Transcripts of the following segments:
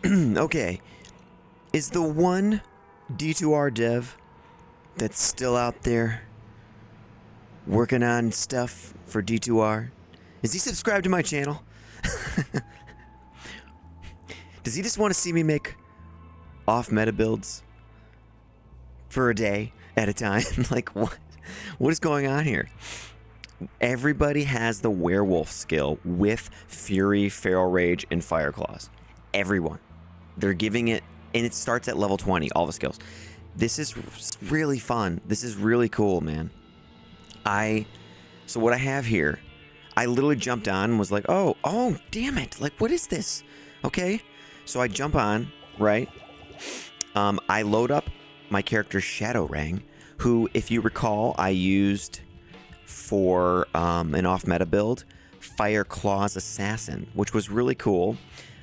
Okay. Is the one D2R dev that's still out there working on stuff for D2R? Is he subscribed to my channel? Does he just want to see me make off-meta builds for a day at a time? Like, what? What is going on here? Everybody has the Werewolf skill with Fury, Feral Rage, and Fire Claws. Everyone. They're giving it, and it starts at level 20, all the skills. This is really fun. This is really cool, man. So what I have here, I literally jumped on and was like, oh, damn it. Like, what is this? Okay. So I jump on, right? I load up my character Shadowrang, who, if you recall, I used for an off-meta build, Fire Claws Assassin, which was really cool.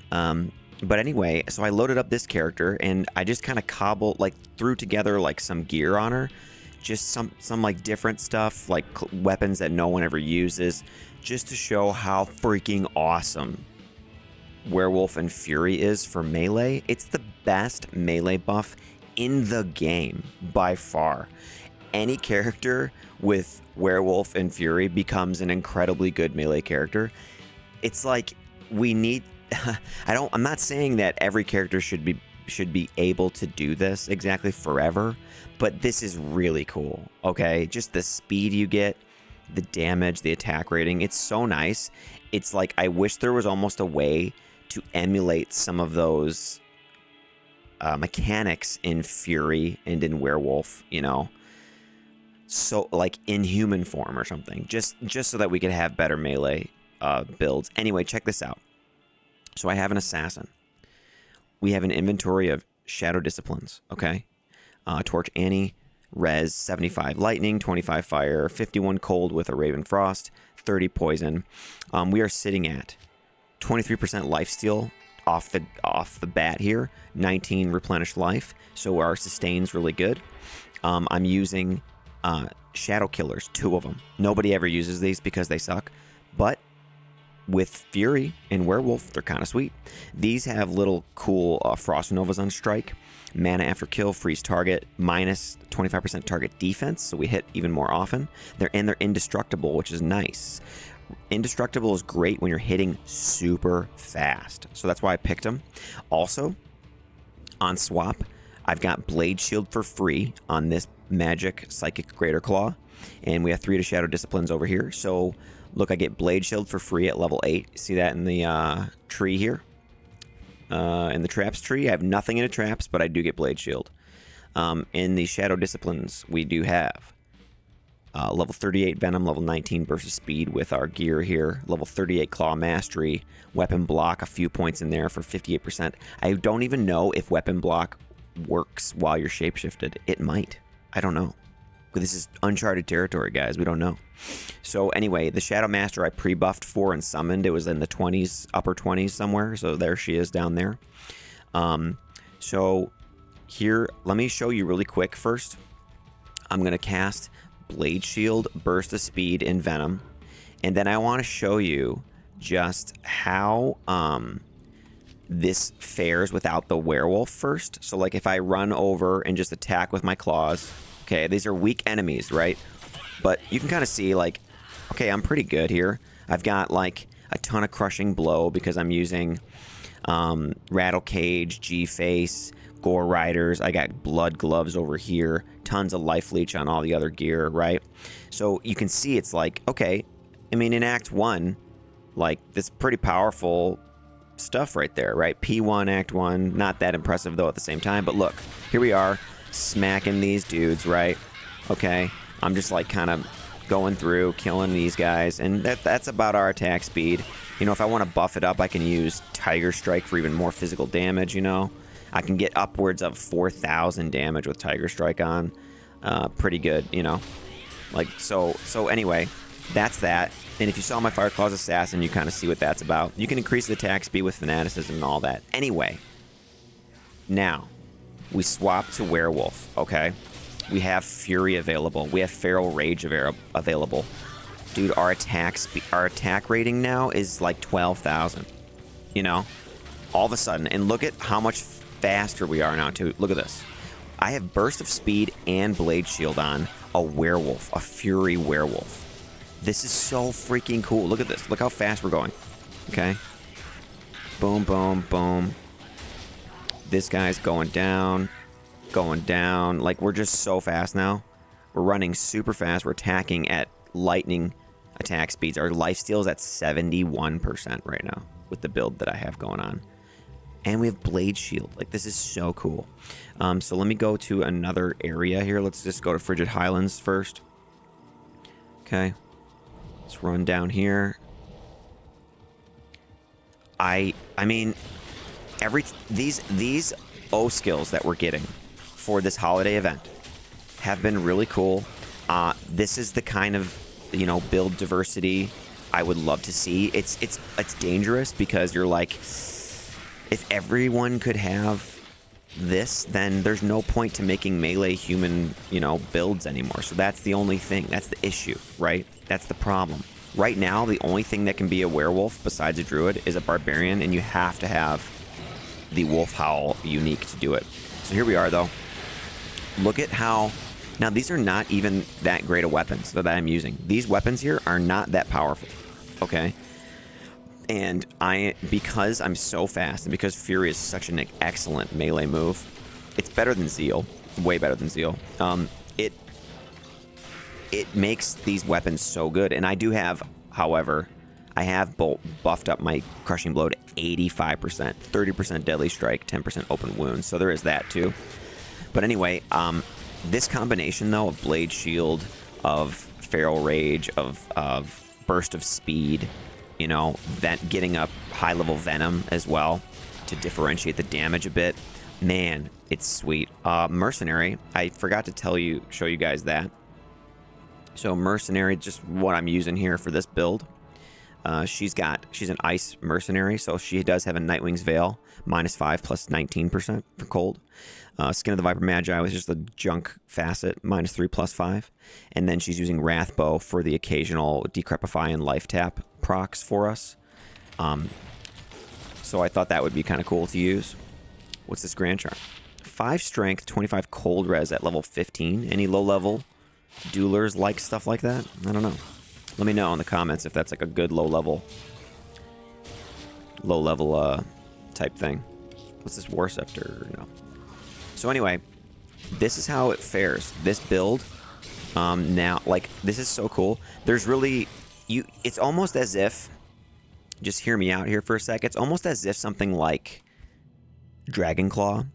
But anyway, so I loaded up this character, and I just kind of threw together like some gear on her. Just some like different stuff, like weapons that no one ever uses, just to show how freaking awesome Werewolf and Fury is for melee. It's the best melee buff in the game by far. Any character with Werewolf and Fury becomes an incredibly good melee character. It's like we need I'm not saying that every character should be able to do this exactly forever, but this is really cool. Okay, just the speed you get, the damage, the attack rating, it's so nice. It's like I wish there was almost a way to emulate some of those mechanics in Fury and in Werewolf, you know, so like in human form or something, just so that we could have better melee builds. Anyway, check this out. So I have an assassin. We have an inventory of Shadow Disciplines, okay? Torch Annie, Res 75 Lightning, 25 Fire, 51 Cold with a Raven Frost, 30 Poison. We are sitting at 23% lifesteal off the bat here, 19 replenished life, so our sustain's really good. I'm using Shadow Killers, 2 of them. Nobody ever uses these because they suck, but with Fury and Werewolf, they're kind of sweet. These have little cool Frost Novas on strike. Mana after kill, freeze target, minus 25% target defense, so we hit even more often. They're indestructible, which is nice. Indestructible is great when you're hitting super fast, so that's why I picked them. Also, on swap, I've got Blade Shield for free on this Magic Psychic Greater Claw, and we have 3 to Shadow Disciplines over here, so look, I get Blade Shield for free at level 8. See that in the tree here? In the traps tree, I have nothing in the traps, but I do get Blade Shield. In the Shadow Disciplines, we do have level 38 Venom, level 19 Burst of Speed with our gear here, level 38 Claw Mastery, Weapon Block, a few points in there for 58%. I don't even know if Weapon Block works while you're shapeshifted. It might. I don't know. This is uncharted territory, guys. We don't know. So anyway, the Shadow Master I pre-buffed for and summoned. It was in the 20s, upper 20s somewhere. So there she is down there. So here, let me show you really quick first. I'm going to cast Blade Shield, Burst of Speed, and Venom. And then I want to show you just how this fares without the Werewolf first. So like if I run over and just attack with my claws... Okay, these are weak enemies, right? But you can kind of see, like, okay, I'm pretty good here. I've got, like, a ton of Crushing Blow because I'm using Rattle Cage, G-Face, Gore Riders. I got Blood Gloves over here. Tons of Life Leech on all the other gear, right? So you can see it's like, okay, I mean, in Act 1, like, this pretty powerful stuff right there, right? P1, Act 1, not that impressive, though, at the same time. But look, here we are. Smacking these dudes, right? Okay, I'm just like kind of going through, killing these guys, and that's about our attack speed. You know, if I want to buff it up, I can use Tiger Strike for even more physical damage, you know? I can get upwards of 4,000 damage with Tiger Strike on. Pretty good, you know? Like, so anyway, that's that. And if you saw my Fire Claws Assassin, you kind of see what that's about. You can increase the attack speed with Fanaticism and all that. Anyway, now... we swap to Werewolf, okay? We have Fury available. We have Feral Rage available. Dude, our attack rating now is like 12,000. You know? all of a sudden, and look at how much faster we are now too. Look at this. I have burst of speed and blade shield on a werewolf, a fury werewolf. This is so freaking cool. Look at this. Look how fast we're going. Okay. Boom, boom, boom. This guy's going down. Going down. Like, we're just so fast now. We're running super fast. We're attacking at lightning attack speeds. Our lifesteal is at 71% right now with the build that I have going on. And we have blade shield. Like, this is so cool. So let me go to another area here. Let's just go to Frigid Highlands first. Okay. Let's run down here. I mean, these O skills that we're getting for this holiday event have been really cool. This is the kind of, you know, build diversity I would love to see. It's dangerous because you're like, if everyone could have this, then there's no point to making melee human, you know, builds anymore. So that's the only thing. That's the issue, right? That's the problem. Right now, the only thing that can be a werewolf besides a druid is a barbarian, and you have to have the wolf howl unique to do it. So here we are, though. Look at how... Now, these are not even that great of weapons that I'm using. These weapons here are not that powerful, okay? And because I'm so fast, and because Fury is such an excellent melee move, it's better than Zeal, way better than Zeal. It makes these weapons so good. And I do have, however, I have buffed up my Crushing Blow to 85%, 30% Deadly Strike, 10% Open Wounds. So there is that too. But anyway, this combination though of Blade Shield, of Feral Rage, of Burst of Speed, you know, getting up high level Venom as well to differentiate the damage a bit. Man, it's sweet. Mercenary, I forgot to show you guys that. So Mercenary, just what I'm using here for this build. She's an Ice Mercenary, so she does have a Nightwing's Veil, -5 plus 19% for cold. Skin of the Viper Magi was just a junk facet, -3 plus 5. And then she's using Wrathbow for the occasional Decrepify and Life Tap procs for us. So I thought that would be kind of cool to use. What's this Grand Charm? 5 Strength, 25 Cold Res at level 15. Any low level duelers like stuff like that? I don't know. Let me know in the comments if that's like a good low level type thing. What's this War Scepter? No. So anyway, this is how it fares. This build, now, like, this is so cool. There's really, it's almost as if, just hear me out here for a sec, it's almost as if something like Dragon Claw,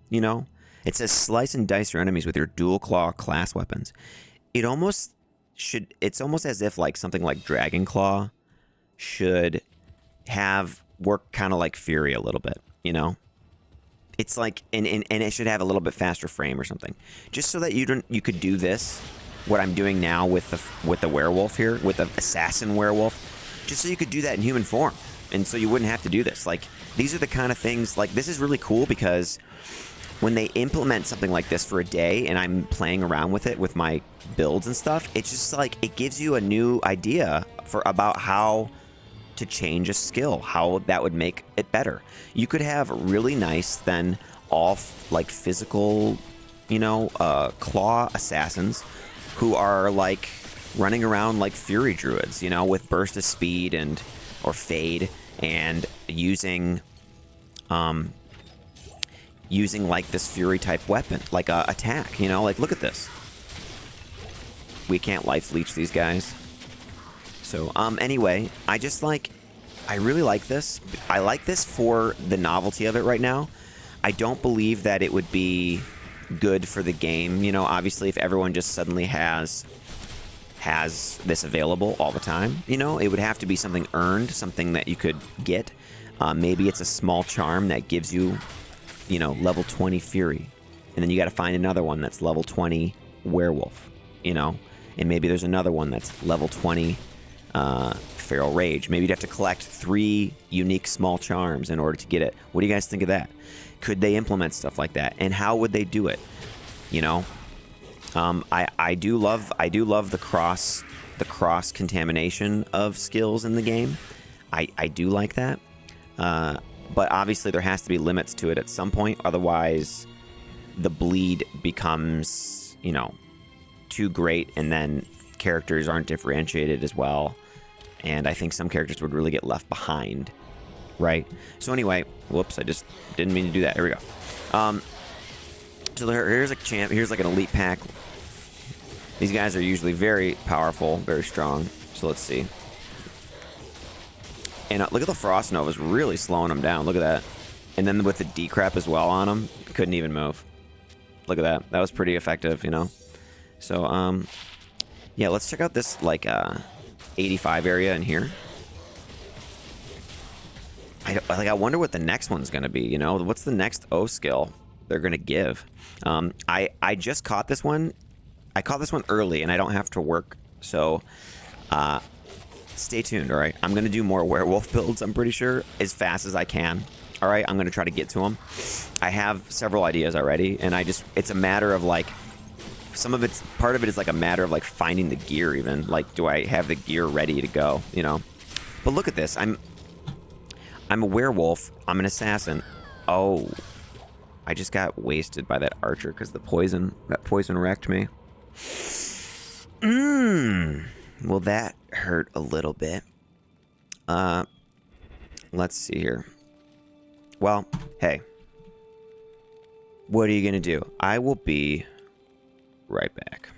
you know? It says slice and dice your enemies with your dual claw class weapons. It's almost as if like something like Dragon Claw should work kind of like Fury a little bit, you know? It's like, and it should have a little bit faster frame or something, just so that you could do this, what I'm doing now with the werewolf here, with the assassin werewolf, just so you could do that in human form, and so you wouldn't have to do this. Like, these are the kind of things, like, this is really cool because when they implement something like this for a day and I'm playing around with it with my builds and stuff, it's just like, it gives you a new idea about how to change a skill, how that would make it better. You could have really nice, then, like physical, you know, claw assassins who are like running around like Fury Druids, you know, with Burst of Speed or Fade, and using like this Fury type weapon, like a attack, you know, like look at this. We can't life leech these guys. So, anyway, I really like this. I like this for the novelty of it right now. I don't believe that it would be good for the game. You know, obviously, if everyone just suddenly has this available all the time, you know, it would have to be something earned, something that you could get. Maybe it's a small charm that gives you, you know, level 20 Fury. And then you got to find another one that's level 20 Werewolf, you know. And maybe there's another one that's level 20 Feral Rage. Maybe you'd have to collect 3 unique small charms in order to get it. What do you guys think of that? Could they implement stuff like that? And how would they do it? You know, I do love the cross contamination of skills in the game. I do like that. but obviously there has to be limits to it at some point. Otherwise, the bleed becomes, you know, too great, and then characters aren't differentiated as well. And I think some characters would really get left behind, right? So anyway, whoops, I just didn't mean to do that. Here we go. So here's a champ. Here's like an elite pack. These guys are usually very powerful, very strong. So let's see. And look at the Frost Novas really slowing them down. Look at that. And then with the D-Crap as well on them, couldn't even move. Look at that. That was pretty effective, you know. So, yeah, let's check out this, like, 85 area in here. I wonder what the next one's going to be, you know? What's the next O skill they're going to give? I just caught this one. I caught this one early, and I don't have to work, so stay tuned, all right? I'm going to do more werewolf builds, I'm pretty sure, as fast as I can. All right, I'm going to try to get to them. I have several ideas already, and it's a matter of, like, part of it is, like, a matter of, like, finding the gear even. Like, do I have the gear ready to go, you know? But look at this. I'm a werewolf. I'm an assassin. Oh, I just got wasted by that archer because that poison wrecked me. Well, that hurt a little bit. Let's see here. Well, hey. What are you going to do? I will be right back.